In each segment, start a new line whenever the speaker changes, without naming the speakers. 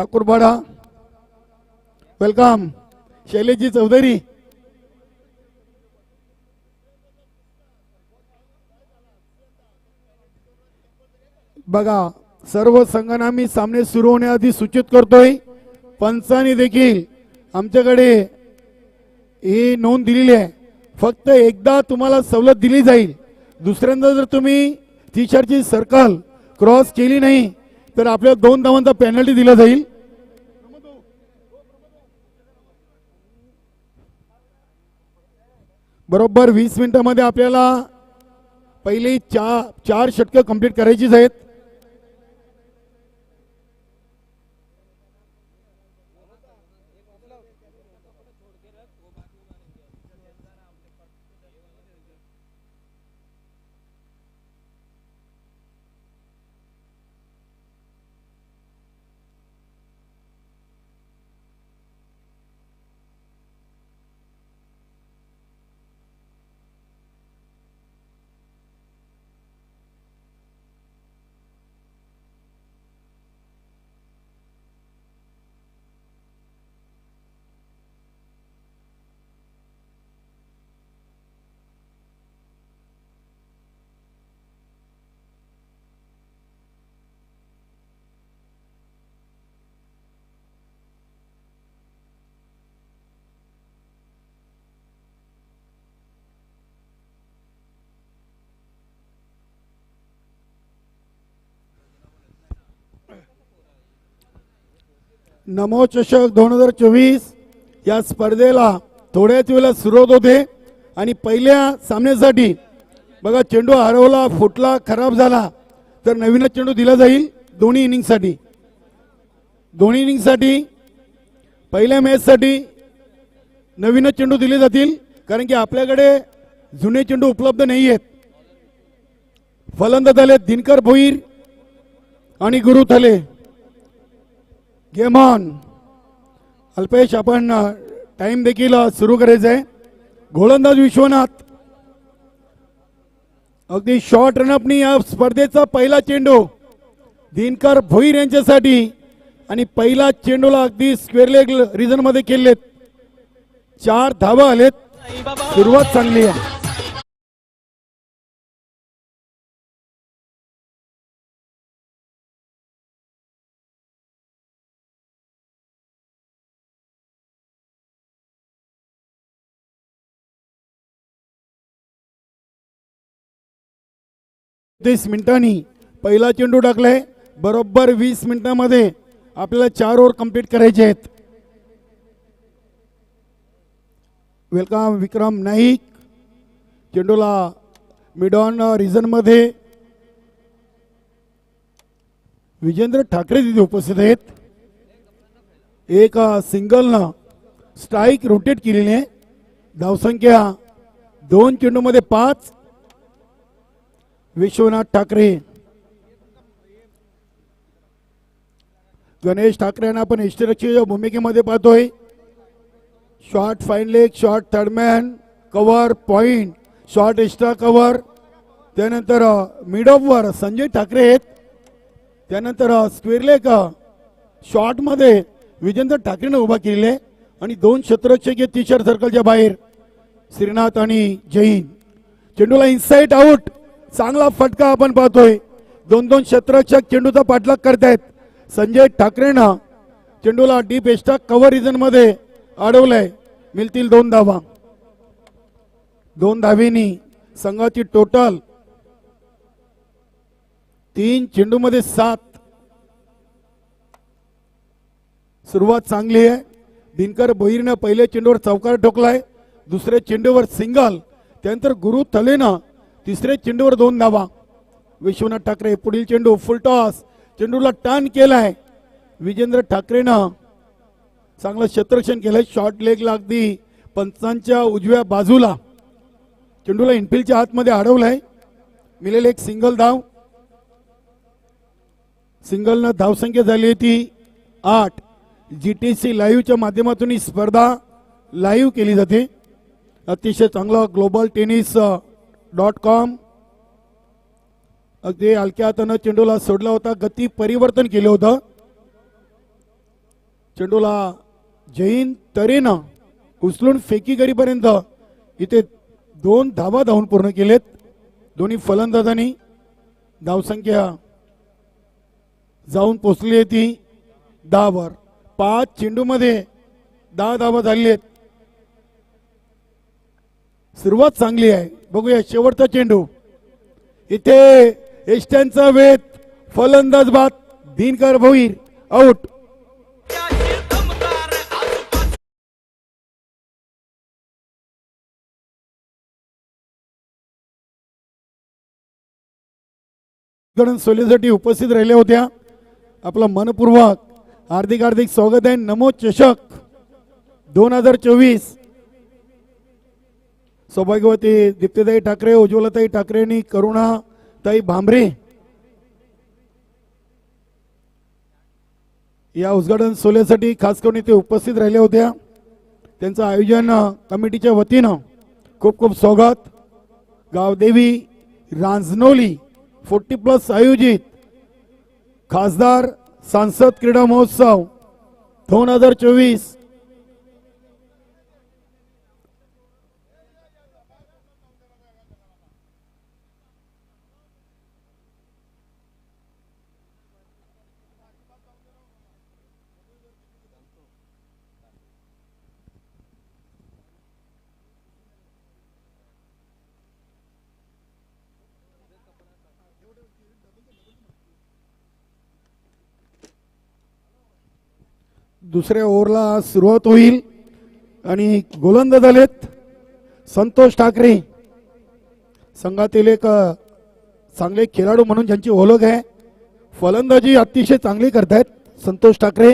Thakurpada, welcome. शैलेशजी Chaudhari, बघा सर्व संघांना मी सामने सुरू होण्याआधी सूचित करतोय, पंचांनी देखील आमच्याकडे ही नोंद दिलेली आहे. फक्त एकदा तुम्हाला सवलत दिली जाईल, दुसऱ्यांदा जर तुम्ही टी शर्टची सर्कल क्रॉस केली नाही तर आपल्याला 2 धावांचा पेनल्टी दिला जाईल. बरोबर 20 मिनिटांमध्ये आपल्याला पहिली 4 षटकं कंप्लीट करायचीच आहेत. नमो चषक 2024 या स्पर्धेला थोड्याच वेळेला सुरुवात होते आणि पहिल्या सामन्यासाठी बघा चेंडू हरवला, फुटला, खराब झाला तर नवीनच चेंडू दिला जाईल. दोन्ही इनिंगसाठी पहिल्या मॅचसाठी नवीनच चेंडू दिले जातील, कारण की आपल्याकडे जुने चेंडू उपलब्ध नाही आहेत. फलंदाज आले दिनकर भोईर आणि गुरु थले. Game on. अल्पेश, आपण टाइम देखील सुरू करायचा आहे. गोलंदाज विश्वनाथ अगदी शॉर्ट रनअपनी या स्पर्धेचा पहिला चेंडू दिनकर भोईर यांच्यासाठी आणि पहिला चेंडूला अगदी स्क्वेअर लेग रिजन मध्ये केलेत. 4 धावा आलेत. सुरुवात चांगली आहे. मिनिटांनी पहिला चेंडू टाकलाय. बरोबर 20 मिनिटांमध्ये आपल्याला 4 ओव्हर कंप्लीट करायचे आहेत. वेलकम विक्रम नाईक. चेंडूला मिड ऑन रिजन मध्ये विजेंद्र ठाकरे तिथे उपस्थित आहेत. एक सिंगलनं स्ट्राईक रोटेट केलेली आहे. धावसंख्या 2 चेंडूमध्ये 5. विश्वनाथ ठाकरे. गणेश ठाकरे यांना आपण यष्टीरक्षकाच्या भूमिकेमध्ये पाहतोय. Short fine leg, short third man, cover, point, short extra cover. त्यानंतर मिड ऑफ वर संजय ठाकरे आहेत. त्यानंतर स्क्वेअर लेग शॉर्ट मध्ये विजेंद्र ठाकरेने उभा केलेले आणि 2 क्षेत्ररक्षक टी शर्ट सर्कलच्या बाहेर श्रीनाथ आणि जैन. चेंडूला inside out. चांगला फटका आपण पाहतोय. 2 क्षेत्ररक्षक चेंडूचा पाठलाग करतायत. संजय ठाकरेनं चेंडूला डीप एक्स्ट्रा कव्हर रिजन मध्ये अडवलंय. मिळतील 2 धावा. 2 धावेनी संघाची टोटल 3 चेंडूमध्ये 7. सुरुवात चांगली आहे. दिनकर भोईरनं पहिल्या चेंडूवर चौकार ठोकलाय. दुसऱ्या चेंडूवर सिंगल. त्यानंतर गुरु थलेनं तिसऱ्या चेंडूवर 2 धावा. विश्वनाथ ठाकरे पुढील चेंडू फुल टॉस. चेंडूला टर्न केलाय. विजेंद्र ठाकरेनं चांगलं क्षेत्ररक्षण केलंय. शॉर्ट लेगला अगदी पंचांच्या उजव्या बाजूला चेंडूला इनफिल्डच्या आतमध्ये अडवलाय. मिळेल एक सिंगल धाव. सिंगलनं धावसंख्या झाली होती 8. GTC लाईव्हच्या माध्यमातून ही स्पर्धा लाईव्ह केली जाते. अतिशय चांगला ग्लोबल टेनिस .com अगदी हलक्या हातानं चेंडूला सोडला होता. गती परिवर्तन केलं होतं. चेंडूला जैन तरेनं उचलून फेकी करीपर्यंत इथे 2 धावा धावून पूर्ण केलेत दोन्ही फलंदाजांनी. धावसंख्या जाऊन पोचली आहे ती 10 वर. 5 चेंडूमध्ये 10 धावा झाली आहेत. सुरुवात चांगली आहे. बघूया शेवटचा चेंडू. इथे एष्ट्यांचा वेध, फलंदाज बाद, दिनकर भोईर आउट. सोलीसाठी उपस्थित राहिल्या होत्या. आपला मनपूर्वक हार्दिक हार्दिक स्वागत आहे. नमो चषक 2024 सौभाग्यवती दीप्तीताई ठाकरे, उज्ज्वलताई ठाकरे आणि करुणाताई भांबरे या उद्घाटन सोहळ्यासाठी खास करून इथे उपस्थित राहिल्या होत्या. त्यांचं आयोजन कमिटीच्या वतीनं खूप खूप स्वागत. गावदेवी रांजनोली 40+ आयोजित खासदार सांसद क्रीडा महोत्सव 2024 दुसऱ्या ओव्हरला सुरुवात होईल आणि गोलंदाज झालेत संतोष ठाकरे. संघातील एक चांगले खेळाडू म्हणून ज्यांची ओळख आहे. फलंदाजी अतिशय चांगली करतायत संतोष ठाकरे.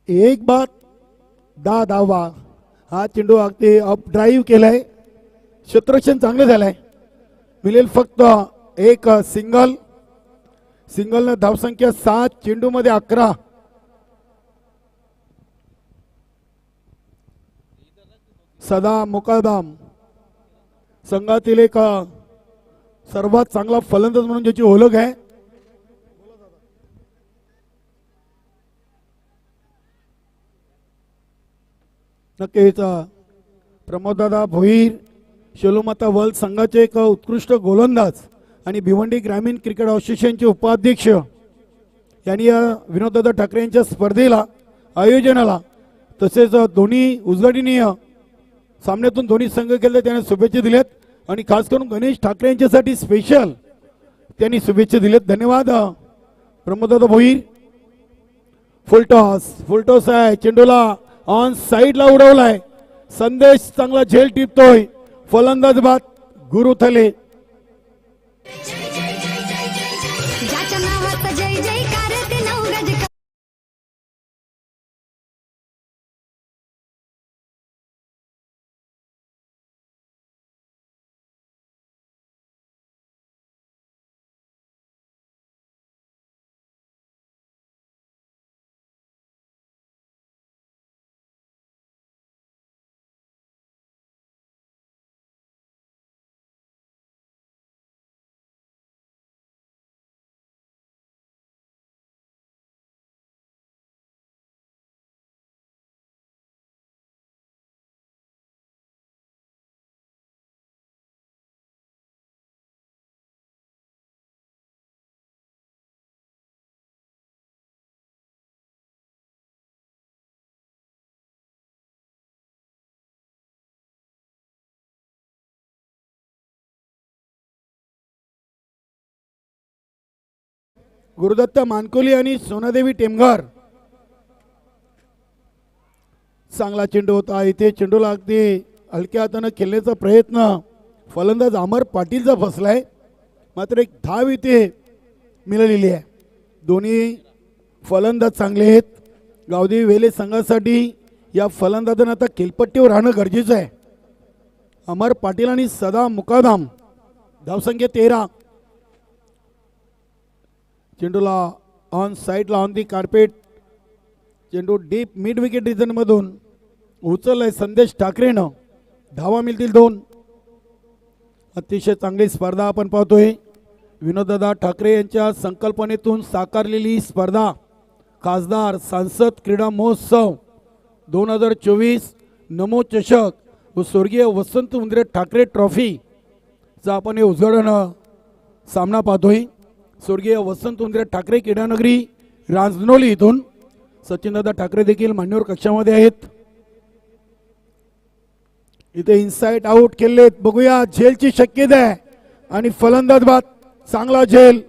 एक बाद 10 धावा. हा चेंडू अगदी अप ड्राईव्ह केलाय. क्षेत्ररक्षण चांगलं झालंय. मिळेल फक्त एक सिंगल. सिंगलनं धावसंख्या 7, चेंडू मध्ये 11. सदा मुकादम संघातील एक सर्वात चांगला फलंदाज म्हणून ज्याची ओळख आहे. नक्कीच प्रमोददादा भोईर शेलोमाता वर्ल्ड संघाचे एक उत्कृष्ट गोलंदाज आणि भिवंडी ग्रामीण क्रिकेट असोसिएशनचे उपाध्यक्ष यांनी या विनोददादा ठाकरे यांच्या स्पर्धेला आयोजनाला तसेच दोन्ही उद्घाटनीय सामन्यातून दोन्ही संघ खेळले त्यांना शुभेच्छा दिल्यात. आणि खास करून गणेश ठाकरे यांच्यासाठी स्पेशल त्यांनी शुभेच्छा दिल्यात. धन्यवाद प्रमोददादा भोईर. फुलटॉस आहे. चेंडूला ऑन साइडला उडवलाय. संदेश चांगला झेल टिपतोय. फलंदाज बाद गुरु थले. गुरुदत्त मानकोली आणि सोनादेवी टेमघर. चांगला चेंडू होता. इथे चेंडूला अगदी हलक्या हाताने खेळण्याचा प्रयत्न फलंदाज अमर पाटीलचा फसलाय. मात्र एक धाव इथे मिळालेली आहे. दोन्ही फलंदाज चांगले आहेत. गावदेवी वेले संघासाठी या फलंदाजांना आता खेळपट्टीवर राहणं गरजेचं आहे. अमर पाटील आणि सदा मुकादम. धावसंख्या 13. चेंडूला ऑन साइडला ऑन दी कार्पेट. चेंडू डीप मिड विकेट रिजन मधून उचललाय संदेश ठाकरेनं. धावा मिळतील 2. अतिशय चांगली स्पर्धा आपण पाहतोय. विनोददादा ठाकरे यांच्या संकल्पनेतून साकारलेली स्पर्धा खासदार सांसद क्रीडा महोत्सव 2024 नमो चषक व स्वर्गीय वसंत उंद्रे ठाकरे ट्रॉफीचा आपण हे उद्घाटन सामना पाहतोय. स्वर्गीय वसंत उंद्रे ठाकरे क्रीडानगरी रांजनोली इथून सचिनदादा ठाकरे देखील मान्यवर कक्षामध्ये आहेत. इथे इनसाइड आउट केलेत. बघूया झेलची शक्यता आहे आणि फलंदाज बाद चांगला झेल.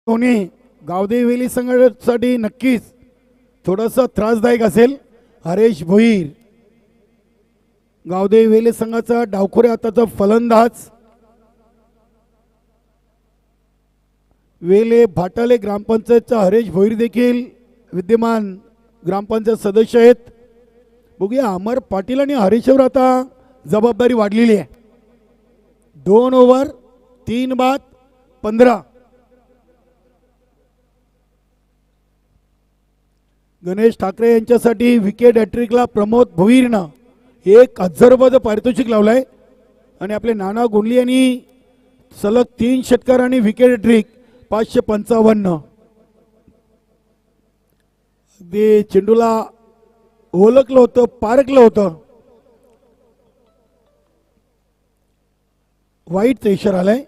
दोन्ही गावदेवेली संघासाठी नक्कीच थोडंसं त्रासदायक असेल. हरेश भोईर गावदेवेली संघाचा डावखोरे आताचा फलंदाज. वेले भाटाले ग्रामपंचायतचा हरेश भोईर देखील विद्यमान ग्रामपंचायत सदस्य आहेत. बघूया अमर पाटील आणि हरेशवर आता जबाबदारी वाढलेली आहे. 2 ओव्हर 3 बाद 15. गणेश ठाकरे यांच्यासाठी विकेट हॅट्रिकला प्रमोद भोईरनं 1 अब्ज पारितोषिक लावलाय आणि आपले नाना गोंडली यांनी सलग 3 षटकार आणि विकेट हॅट्रिक 555. ते चेंडूला ओळखलं होतं, पारखलं होतं. वाईटचा इशारा आलाय.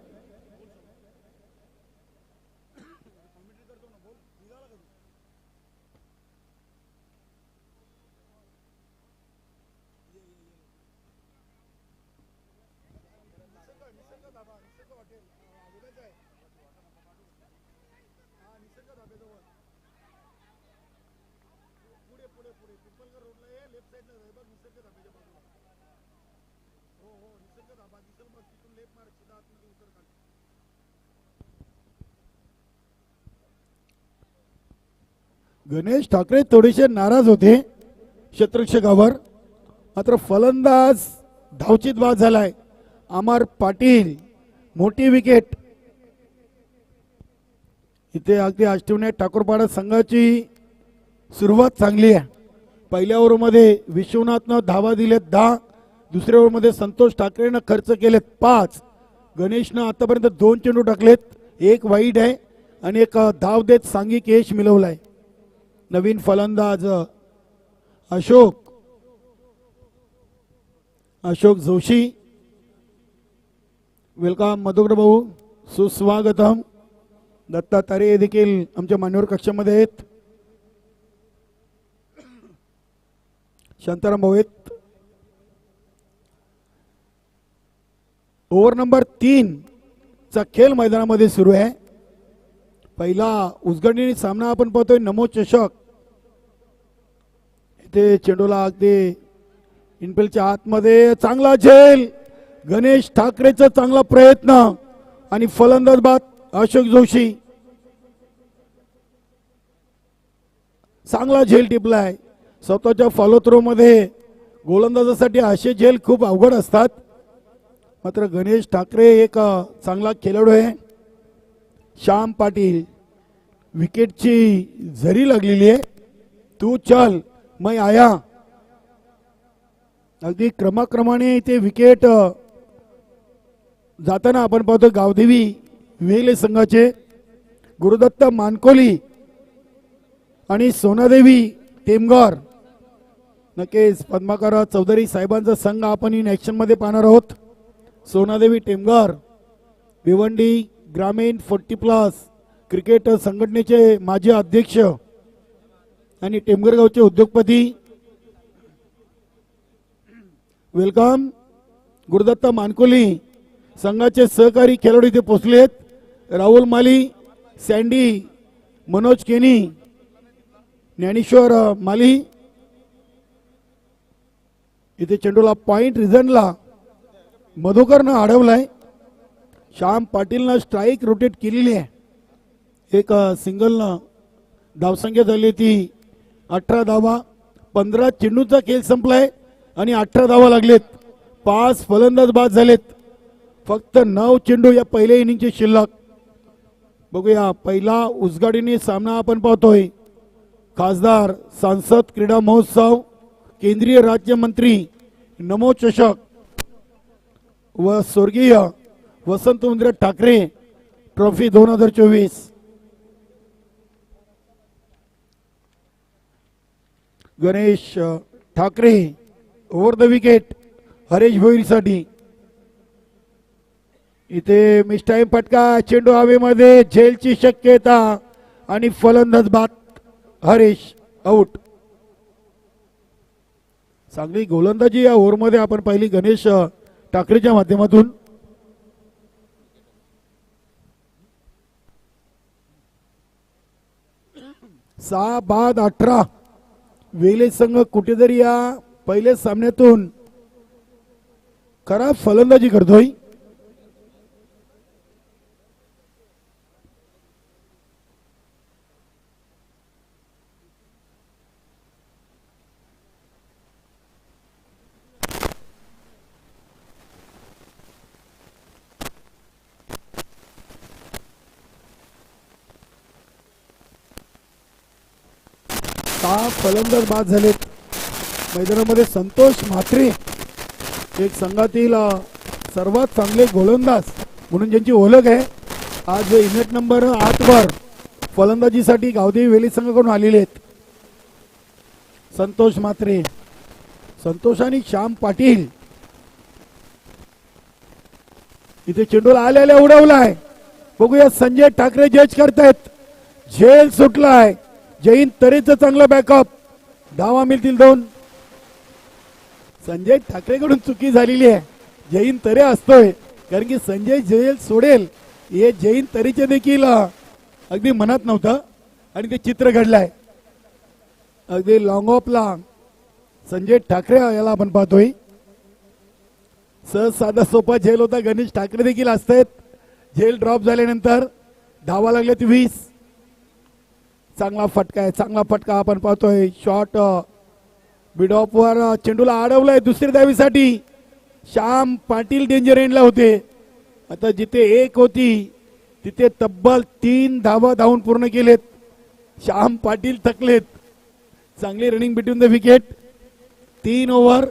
गणेश ठाकरे थोडेसे नाराज होते क्षेत्ररक्षकावर. मात्र फलंदाज धावचित बाद झालाय. अमर पाटील मोठी विकेट. इथे अगदी अष्टविनायक ठाकूरपाडा संघाची सुरुवात चांगली आहे. पहिल्या ओव्हरमध्ये विश्वनाथनं धावा दिलेत 10. दुसऱ्या ओव्हरमध्ये संतोष ठाकरेनं खर्च केलेत 5. गणेशनं आतापर्यंत 2 चेंडू टाकलेत, 1 वाईट आहे आणि 1 धाव देत सांघिक यश मिळवलाय. नवीन फलंदाज अशोक जोशी. वेलकम मधुकर भाऊ, सुस्वागतम. दत्ता तारे देखील आमच्या मान्यवर कक्षामध्ये आहेत. शांताराम भाऊ आहेत. ओव्हर नंबर 3 चा खेळ मैदानामध्ये सुरू आहे. पहिला उद्घाटनी सामना आपण पाहतोय नमो चषक. इथे चेंडूला अगदी इनफिल्डच्या आतमध्ये चांगला झेल. गणेश ठाकरेचा चांगला प्रयत्न आणि फलंदाज बाद अशोक जोशी. चांगला झेल टिपलाय. स्वतःच्या फॉलो थ्रो मध्ये गोलंदाजासाठी असे झेल खूप अवघड असतात. मात्र गणेश ठाकरे एक चांगला खेळाडू आहे. श्याम पाटील विकेटची झरी लागलेली आहे. तू चल मैं आया. अगदी क्रमाक्रमाने ते विकेट जाताना आपण पाहतो. गावदेवी वेले संघाचे गुरुदत्त मानकोली आणि सोनादेवी टेमगार. नक्कीच पद्माकर चौधरी साहेबांचा संघ आपण इन ॲक्शन मध्ये पाहणार आहोत. सोनादेवी टेमगार भिवंडी ग्रामीण 40+ क्रिकेट संघटनेचे माजी अध्यक्ष आणि टेमगरगावचे उद्योगपती. वेलकम. गुरुदत्त मानकोली संघाचे सहकारी खेळाडू इथे पोहोचलेत. राहुल माली, सँडी, मनोज केनी, ज्ञानेश्वर माली. इथे चेंडूला पॉइंट रिझनला मधुकरनं अडवलाय. श्याम पाटीलनं स्ट्राईक रोटेट केलेली आहे. एक सिंगलनं धावसंख्या झाली ती 18 धावा. 15 चेंडूचा खेळ संपलाय आणि 18 धावा लागलेत. 5 फलंदाज बाद झालेत. फक्त 9 चेंडू या पहिल्या इनिंगचे शिल्लक. बघूया पहिला उजगाडीने सामना आपण पाहतोय. खासदार सांसद क्रीडा महोत्सव केंद्रीय राज्यमंत्री नमो चषक व स्वर्गीय Vasantrao Thackeray trophy 2024. Ganesh Thackeray over the wicket Haresh भोईरसाठी. इथे मिस्टाईम फटका. चेंडू हवेमध्ये झेलची शक्यता आणि फलंदाज बाद. हरेश आउट. चांगली गोलंदाजी या ओव्हरमध्ये आपण पाहिली गणेश ठाकरेच्या माध्यमातून. सहा बाद 18. वेले संघ कुठेतरी या पहिल्या सामन्यातून खराब फलंदाजी करतोय. फलंदाज बाद झालेत मैदानामध्ये. संतोष म्हात्रे एक संघातील सर्वात चांगले गोलंदाज म्हणून ज्यांची ओळख आहे. आज इव्हेंट नंबर 8 वर फलंदाजीसाठी गावदेवी वेली संघाकडून आलेले आहेत. संतोष म्हात्रे. संतोष आणि श्याम पाटील. इथे चेंडूला आलेला उडवलाय. बघूया संजय ठाकरे जज करतायत. झेल सुटलाय. जयंत तरेचं चांगलं बॅकअप. धावा मिळतील 2. संजय ठाकरेकडून चुकी झालेली आहे. जयंत तरे असतोय कारण की संजय झेल सोडेल हे जयंत तरेचे देखील अगदी मनात नव्हतं आणि ते चित्र घडलंय. अगदी लॉंग ऑफला संजय ठाकरे याला आपण पाहतोय. सहज साधा सोपा झेल होता. गणेश ठाकरे देखील असतात. झेल ड्रॉप झाल्यानंतर धावा लागल्यात 20. चांगला फटका आहे. चांगला फटका आपण पाहतोय. शॉट मिड ऑफ वर चेंडूला अडवलाय दुसऱ्या धावीसाठी. श्याम पाटील डेंजर एंडला होते. आता जिथे 1 होती तिथे तब्बल 3 धावा धावून पूर्ण केलेत. श्याम पाटील थकलेत. चांगली running between the wicket. 3 over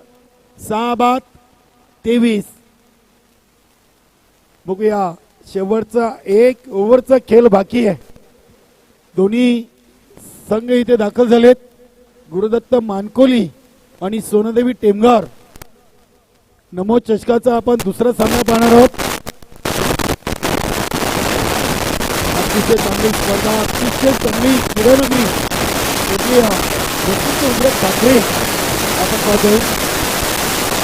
6 बाद 23. बघूया शेवटचा 1 ओव्हरचा खेळ बाकी आहे. दोन्ही संघ इथे दाखल झालेत. गुरुदत्त मानकोली आणि सोनदेवी टेमगार. नमो चषकाचा आपण दुसरा सामना पाहणार आहोत. अतिशय चांगली स्पर्धा. अतिशय चांगली क्रीडानगरी वसंतराव ठाकरे आपण पाहतोय.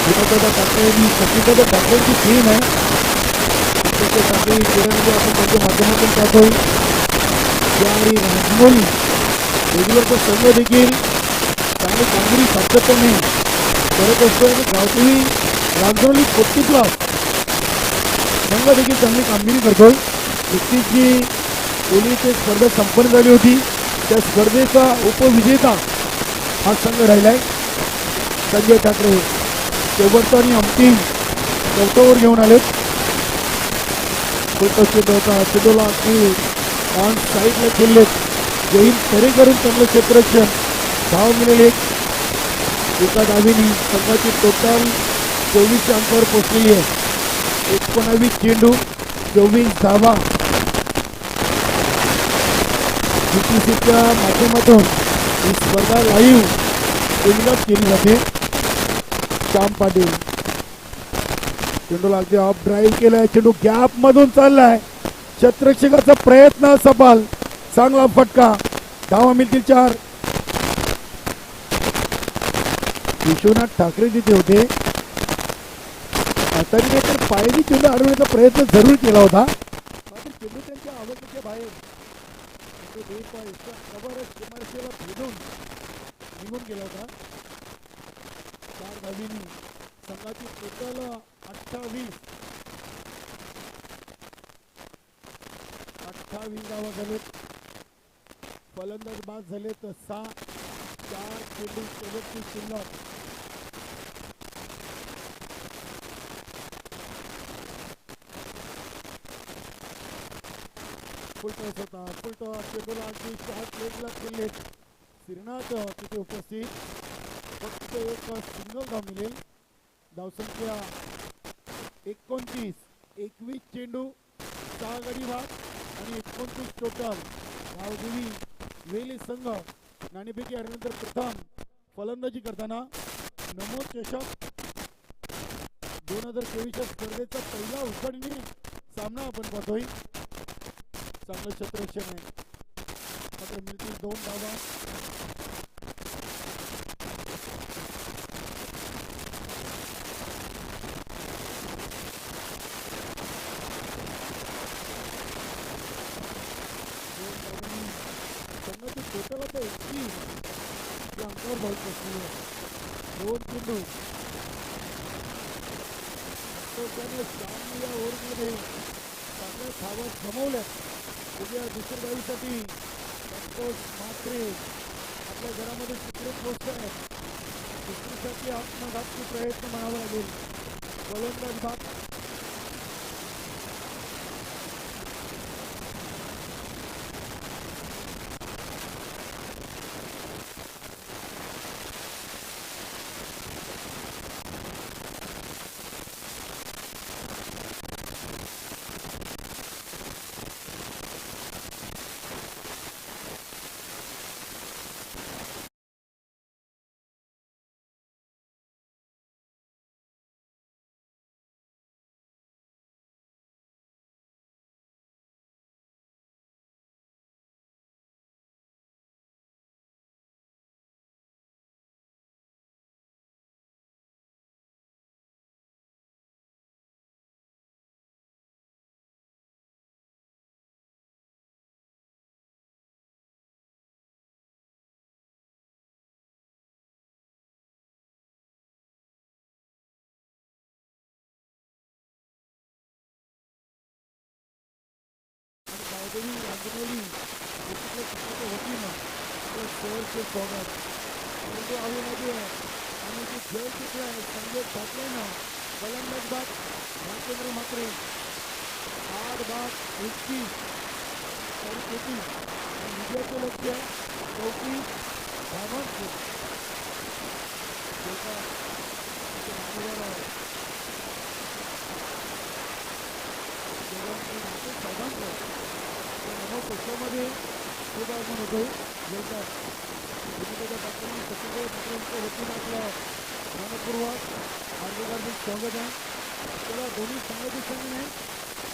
विनोददादा ठाकरे आणि सचिनदादा ठाकरेंची टीम आहे. अतिशय चांगली क्रीडानगरी आपण त्यांच्या माध्यमातून पाहतोय. त्यावेळी राजमौली रेग्युलरचा संघ देखील चांगली कामगिरी सातत्याने करत असतो. आणि गावदेवी राजमौली 40+ संघ देखील चांगली कामगिरी करतोय. नुकतीच जी ओलीची स्पर्धा संपन्न झाली होती त्या स्पर्धेचा उपविजेता हा संघ राहिलाय. संजय ठाकरे शेवटचा आणि अंतिम चौथ्यावर घेऊन आलेत. चेंडूला ऑन साईडला खेळलेत. जयंत तरेकरून चांगलं क्षेत्ररक्षण. धाव मिळेल 1. एका धावेने संघाची टोटल 24 अंकावर पोहोचलेली आहे. 19 चेंडू 24 धावा. बीटीसीच्या माध्यमातून ही स्पर्धा लाईव्ह टेलिकास्ट केली जाते. श्याम पाटील चेंडूला अगदी ऑफ ड्राईव्ह केलाय. चेंडू गॅप मधून चाललाय. क्षेत्ररक्षकाचा प्रयत्न सफल. चांगला फटका. धावा मिळतील 4. विश्वनाथ ठाकरे जिथे होते त्यांनी तर पायरी चेंडू अडवण्याचा प्रयत्न जरूर केला होता. मात्र चेंडू त्यांच्या आवडीच्या बाहेर निघून गेला होता. 4 धावीनी संघाची टोटल 28 धावा झालेत. फलंदाज बाद झालेत 6. 4 चेंडू 34 शिल्लक. फुलटॉस होता. फुलटॉस चेंडूला अगदी शॉर्ट लेगला खेळलेत. श्रीनाथ तिथे उपस्थित. फक्त एक सिंगल धाव मिळेल. धावसंख्या 29. 21 चेंडू 6 गडी बाद आणि 29 टोटल. धावदेवी वेली संघ नाणेफेकी हरल्यानंतर प्रथम फलंदाजी करताना नमोद चषक 2023 स्पर्धेचा पहिला उघडणी सामना आपण पाहतोय. चांगलं क्षेत्ररक्षण आहे मात्र मिळतील 2 धावा. संघाची टोटल आता 21 या अंकावर धाव पोचली आहे. 2 चेंडू त्याने 4 या ओव्हरमध्ये चांगल्या धावा गमावल्यात. उद्या दुसऱ्या धावीसाठी संतोष म्हात्रे आपल्या घरामध्ये चित्र पोहोचत आहेत. दुसरीसाठी आत्मघातकी प्रयत्न म्हणावा लागेल. गोलंदाज भाग गावदेवी रांजणेली वतीनं आपलं शेअरचे स्वागत. परंतु आवीमध्ये आणि जे खेळ तिथे आहे संजय ठाकरेनं फलंदाज बाद राजेंद्र म्हात्रे 8 बाद 21 आणि विजयाचं लक्ष्य 34 धावांचं. पक्षामध्ये खूप आगमन होतोय. बोलतात भूमिकेच्या डॉक्टरांनी सचिन मित्रांचं वतीनं आपलं मनपूर्वक हार्दिक स्वागत आहे. त्याला दोन्ही संघाची संघ नाही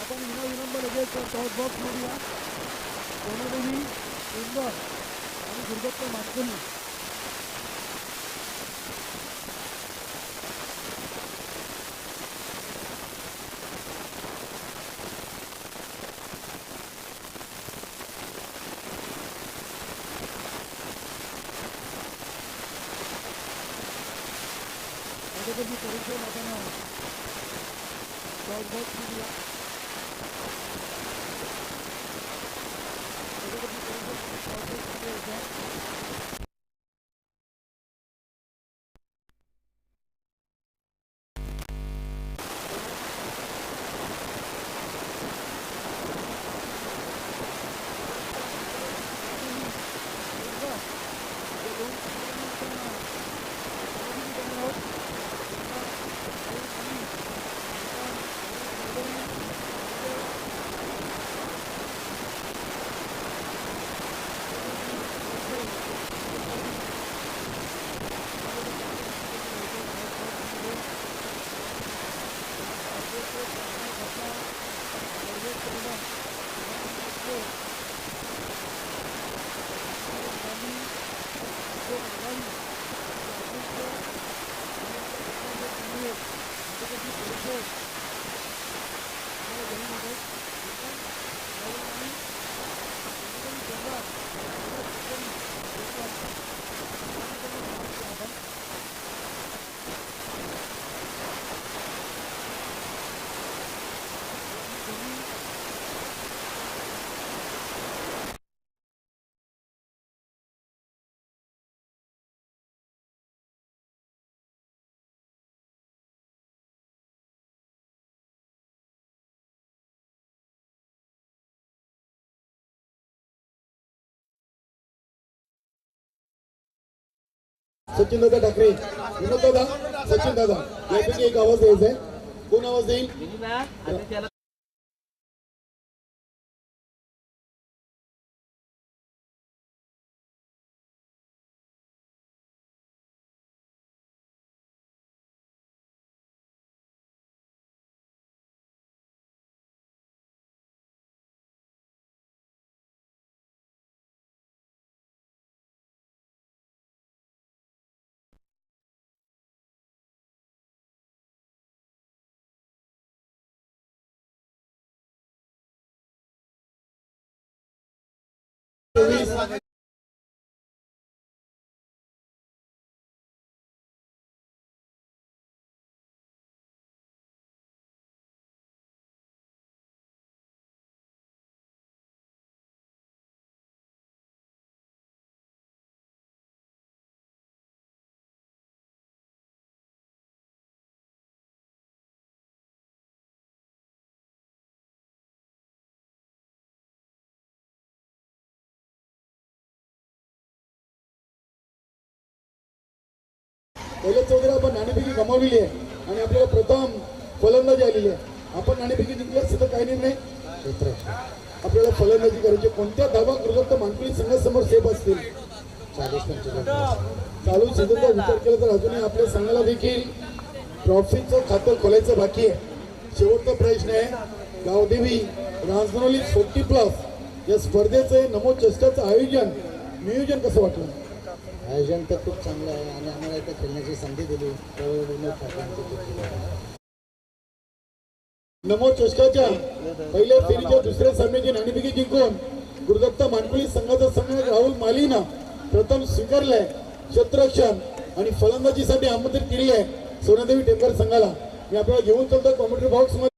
आपण विनंब लगेच टॉस बॉक्समध्ये या. कोणादेवी इंदोर आणि दुर्गप्पा मानकली परीक्षा होताना टॉस बॉक्समध्ये या. सचिन दादा ठाकरे, विनोद दादा, सचिन दादा यापैकी एक आवाज द्यायचा आहे. कोण आवाज देईल? पहिल्या चौधरी आपण नाणेफेकी गमावलेली आहे आणि आपल्याला प्रथम फलंदाजी आलेली आहे. आपण नाणेफेकी जिंकल्यास तिथं काही निर्णय आपल्याला फलंदाजी करायची. कोणत्या धावा गुरुदत्त मानकुली संघासमोर सेफ असतील? चालू सीझनचा विचार केला तर अजूनही आपल्या संघाला देखील ट्रॉफीचं खातं खोलायचं बाकी आहे. शेवटचा प्रश्न आहे, गावदेवी रांजणोली 40+ या स्पर्धेचे नमो चषकाचं नियोजन कसं वाटलं?
आयोजन तर खूप चांगलं आहे आणि आम्हाला इथं खेळण्याची संधी दिली.
नमो चषकाच्या पहिल्या फेरीच्या दुसऱ्या सामन्याची नाणेफेकी जिंकून गुरुदत्त मानकुली संघाचा संघ राहुल मालीना प्रथम स्वीकारलाय. क्षेत्ररक्षण आणि फलंदाजीसाठी आमंत्रित केली आहे सोनादेवी टेंबर संघाला. मी आपल्याला घेऊन चालतो कॉमेंट्री बॉक्स मध्ये.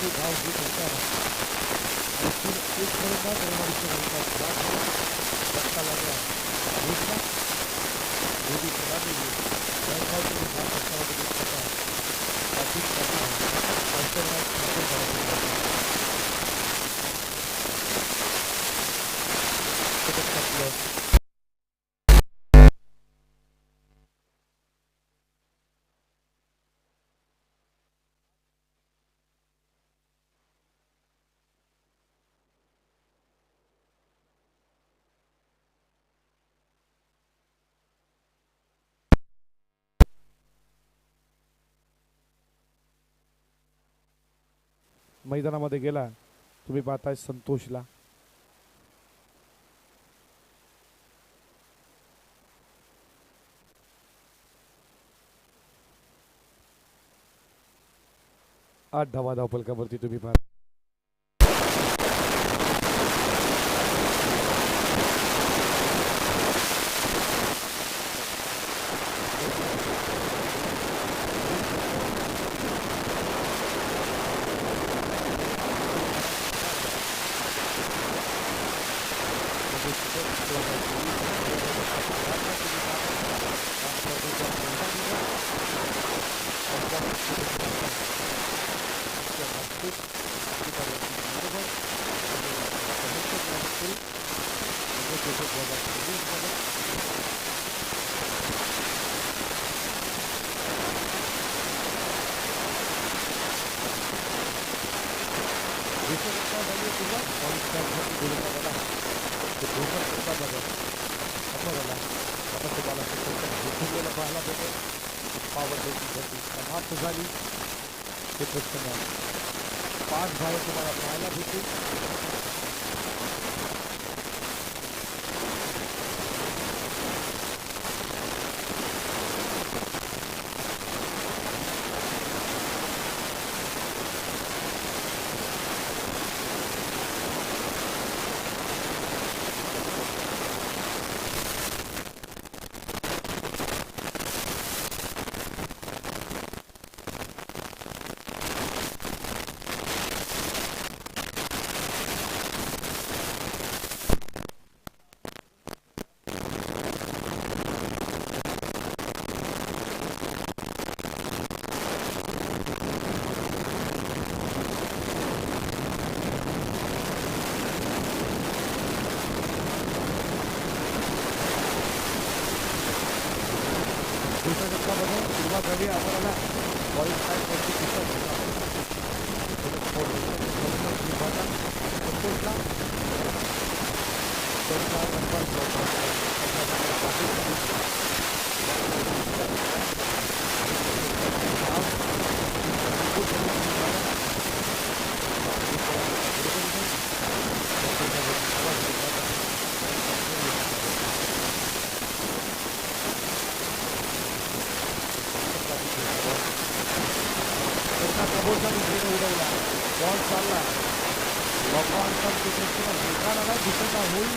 ते गाव घेत असताना आणखी एक फलंदाज रमाडीच्या गणितात बाद झाला. धक्का लागला रोजला दोन्ही खेळाडूंनी बँकावरून 7 षटकांमध्ये स्वतः बॅटिंग करताना आंतरराष्ट्रीय ठाकूर करायचे षटक टाकलं. मैदानामध्ये गेला तुम्ही पाहताय संतोषला. आठ धावा धावफलकावरती तुम्ही पाहता. समाप्त झाली. हे प्रश्न 5 धावा तुम्हाला पाहायला भेटतील. सुरुवात झाली. आम्हाला बॉलिंग उडवला. बॉल चालला लोकांचा ठिकाणाला दिसत होईल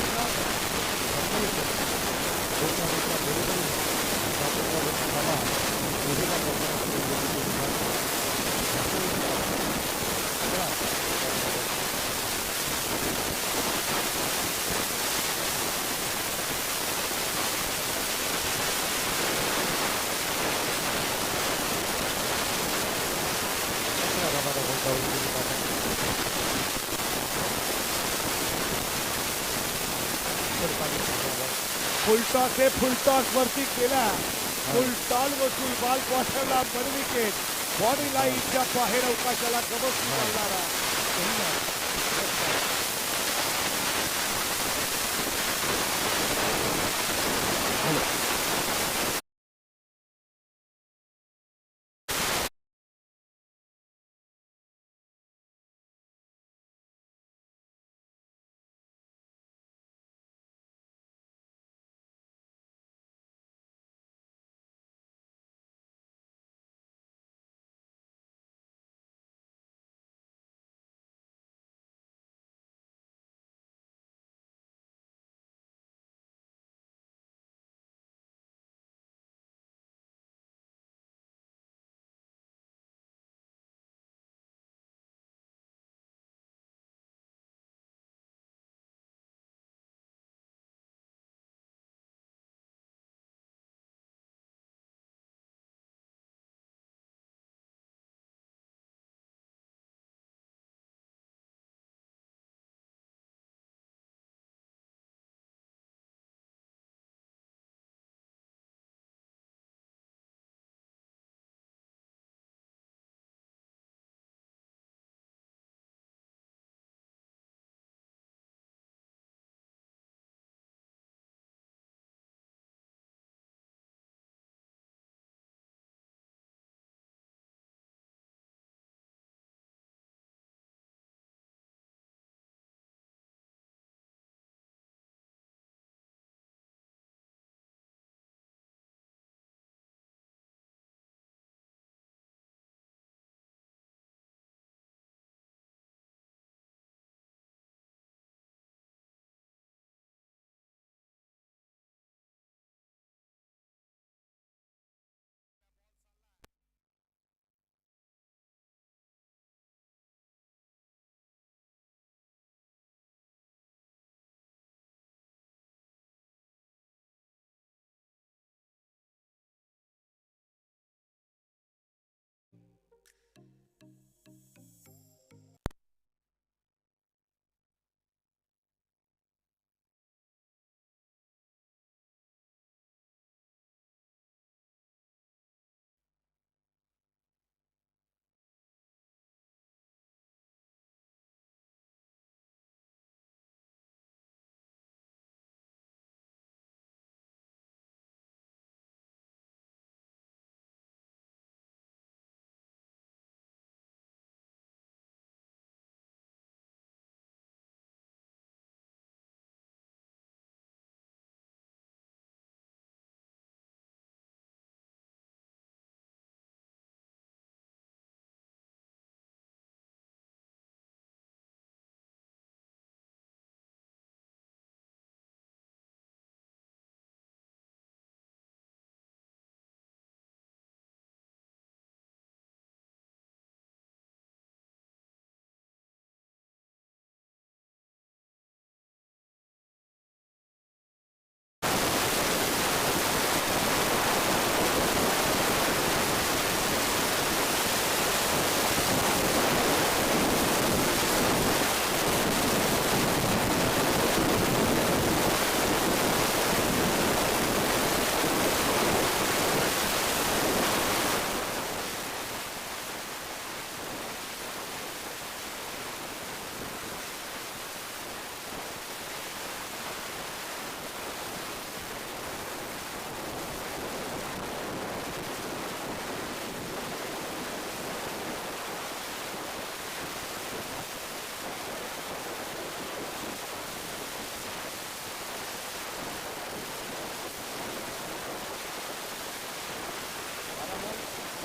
फुलटॉस वरती केला. फुलटॉल वसूल बॉल क्वार्टरला बर विकेट. बॉडी लाईनच्या बाहेर अवकाशाला गवस मारणारा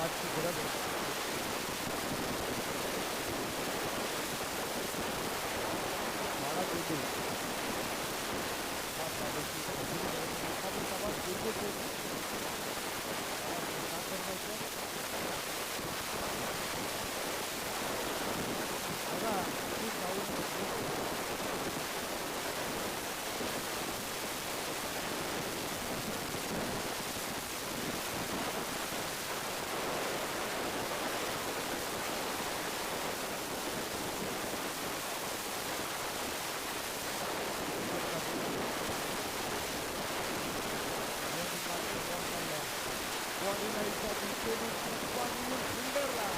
पाचची गरज आहे. बाळा चेंडू हा प्रादेशिक हजेरी करायचा एखादी सभा चेंडू चेंडू काय करण्याचं बघा ती जाऊन बॉडीलाईनच्या दिशेने पाणी फिल्डरला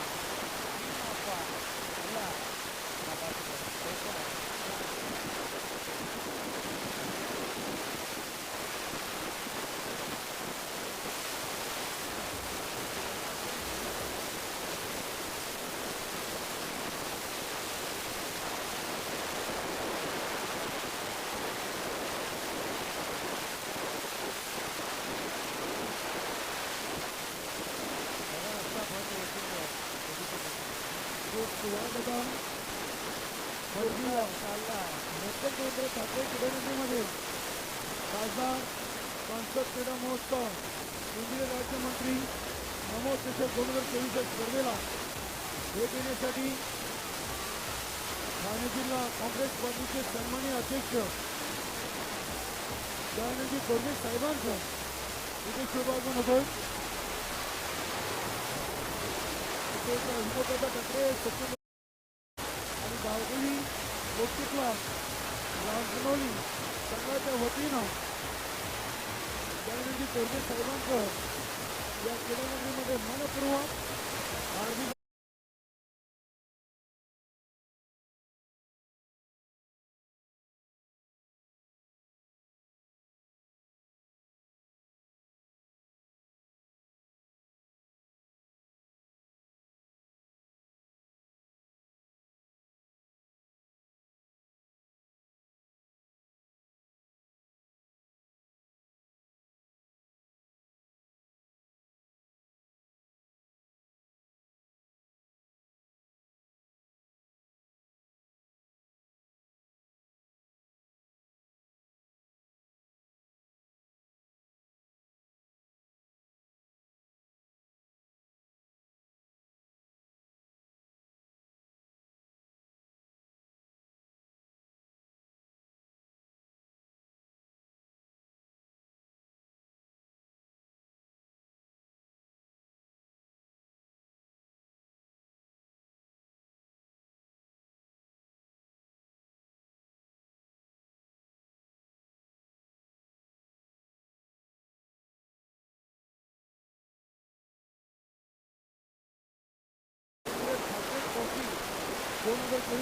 सुवर्णदान नेत्र केंद्र ठाकरे क्रीडानगरीमध्ये खासदार सांसद क्रीडा महोत्सव केंद्रीय राज्यमंत्री नमो चषक 2024 स्पर्धेला भेट देण्यासाठी ठाणे जिल्हा काँग्रेस पार्टीचे सन्माननीय अध्यक्ष दयानंदजी कोरगे साहेबांचं इथे शुभागमन होतोय. हिंदुत्वाचा ठाकरे सचिन आणि गावदेवी लोकचितला रामसनोली संघाच्या वतीनं दयानंदजी कोरगे साहेबांचं या क्रीडानगरीमध्ये मनपूर्वक हार्दिक ठाकरे ट्रॉफी 2024